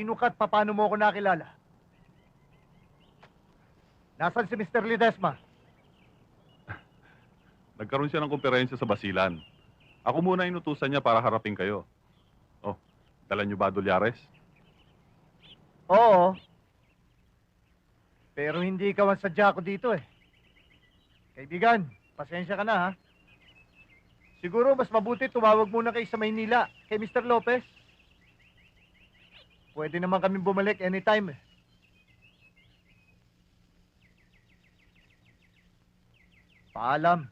Sino ka at paano mo ako nakilala? Nasaan si Mr. Ledesma? Nagkaroon siya ng komperensya sa Basilan. Ako muna inutusan niya para harapin kayo. Oh, dala niyo ba, Dolyares? Oo. Pero hindi ikaw ang sadya ko dito eh. Kaibigan, pasensya ka na ha. Siguro mas mabuti tumawag muna kayo sa Maynila kay Mr. Lopez. Pwede naman kami bumalik anytime eh. Paalam.